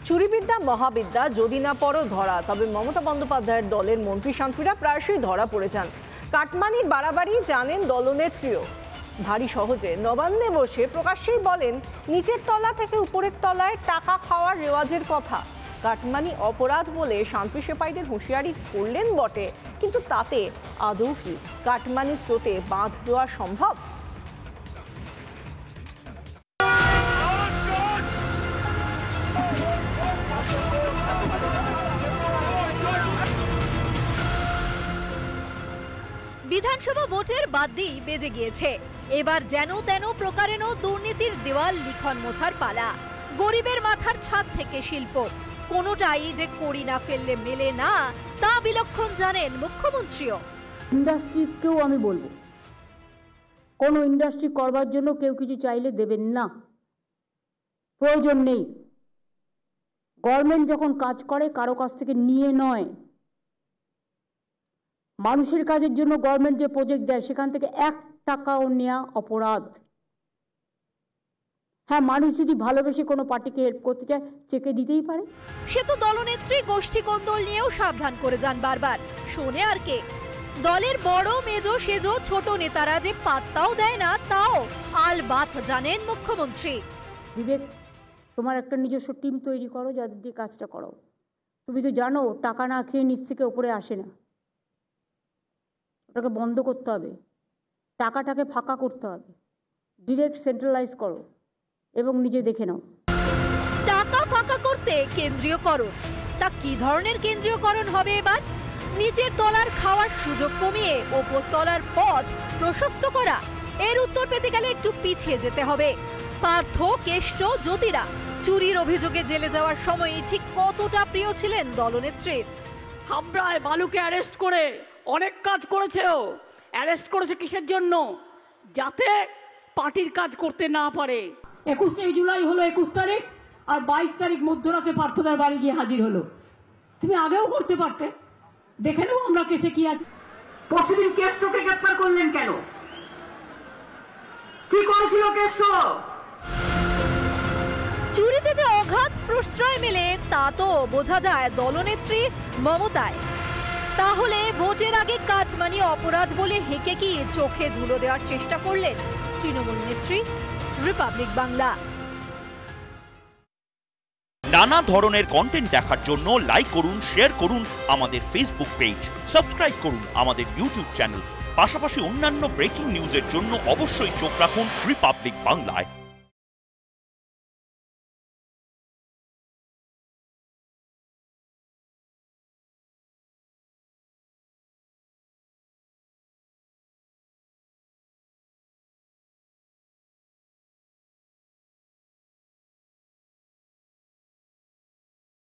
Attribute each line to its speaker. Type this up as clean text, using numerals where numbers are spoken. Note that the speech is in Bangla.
Speaker 1: চুরিবিদ্যা মহাবিদ্যা, যদি না পড়ো ধরা। তবে মমতা বন্দ্যোপাধ্যায়ের দলের মন্ত্রী শান্তিরা প্রায়শই ধরা পড়ে যান। কাটমানির বাড়াবাড়ি জানেন দলনেত্রীও। ভারী সহজে নবান্নে বসে প্রকাশ্যেই বলেন নিচের তলা থেকে উপরের তলায় টাকা খাওয়ার রেওয়াজের কথা। কাটমানি অপরাধ বলে শান্তি সেপাইদের হুঁশিয়ারি করলেন বটে, কিন্তু তাতে আদৌ কি কাটমানি স্রোতে বাঁধ দেওয়া সম্ভব?
Speaker 2: বিধানসভা ভোটের বাদ্যি বেজে গিয়েছে। এবার যেন তেন প্রকারেণ দুর্নীতির দেওয়াল লিখন মোছার পালা। গরিবের মাথার ছাদ থেকে শিল্প, কোনোটাই যে করি না ফেললে মেলে না, তা বিলক্ষণ জানেন মুখ্যমন্ত্রীও।
Speaker 3: ইন্ডাস্ট্রিকেও আমি বলবো, কোনো ইন্ডাস্ট্রি করবার জন্য কেউ কিছু চাইলে দেবেন না, প্রয়োজন নেই। গভর্নমেন্ট যখন কাজ করে কারো কাছ থেকে নিয়ে নয়। মানুষের কাজের জন্য গভর্নমেন্ট যে প্রজেক্ট দেয় সেখান থেকে 1 টাকাও নেওয়া অপরাধ। হ্যাঁ, মানুষ যদি ভালোবেসে কোনো পার্টিকে হেল্প করতে চায় চেকে দিতেই পারে।
Speaker 2: সে তো দলনেত্রী গোষ্ঠী কোন্দল নিয়েও সাবধান করে যান বারবার। শোনে আর কে? দলের বড় মেজো সেজো ছোট নেতারা যে পাত্তাও দেয় না, তাও আলবাত জানেন মুখ্যমন্ত্রী।
Speaker 3: বিবেক, তোমার একটা নিজস্ব টিম তৈরি করো, যাদের দিয়ে কাজটা করো। তুমি তো জানো টাকা না খেয়ে নিচ থেকে উপরে আসে না। ওটাকে বন্ধ করতে হবে, টাকাটাকে ফাঁকা করতে হবে, ডিরেক্ট সেন্ট্রালাইজ করো এবং নিজে দেখে নাও।
Speaker 2: টাকা ফাঁকা করতে কেন্দ্রীয়করণ, তা কি ধরনের কেন্দ্রীয়করণ হবে এবার? নিচের তলার খাওয়ার সুযোগ কমিয়ে ওপর তলার পথ প্রশস্ত করা? এর উত্তর পেতে গেলে একটু পিছিয়ে যেতে হবে। পার্থ, কেষ্ট, জ্যোতিরা চুরির অভিযোগে জেলে যাওয়ার সময় ঠিক কতটা প্রিয় ছিলেন দলনেত্রীর।
Speaker 4: হাবড়ায় বালুকে অ্যারেস্ট করে অনেক কাজ করেছে। ও অ্যারেস্ট করেছে কিসের জন্য? যাতে পার্টির কাজ করতে না পারে। 21শে জুলাই হলো 21 তারিখ, আর 22 তারিখ মধ্যরাতে পার্থদার বাড়ি গিয়ে হাজির হলো। তুমি আগেও করতে পারতে, দেখে নেবো আমরা কেসে কি আছে। পরশুদিন কেষ্টকে গ্রেফতার করলেন কেন? কি করেছিল কেষ্ট?
Speaker 2: চুরিতে যে অগাধ প্রশ্রয় মেলে তা তো বোঝা যায় দলনেত্রী মমতায়। তাহলে ভোটের আগে কাটমানি অপরাধ বলে হেঁকে কি চোখে ধুলো দেওয়ার চেষ্টা করলেন তৃণমূল নেত্রী? রিপাবলিক বাংলা।
Speaker 5: নানা ধরনের কন্টেন্ট দেখার জন্য লাইক করুন, শেয়ার করুন আমাদের ফেসবুক পেজ, সাবস্ক্রাইব করুন আমাদের ইউটিউব চ্যানেল। পাশাপাশি অন্যান্য ব্রেকিং নিউজের জন্য অবশ্যই চোখ রাখুন রিপাবলিক বাংলায়।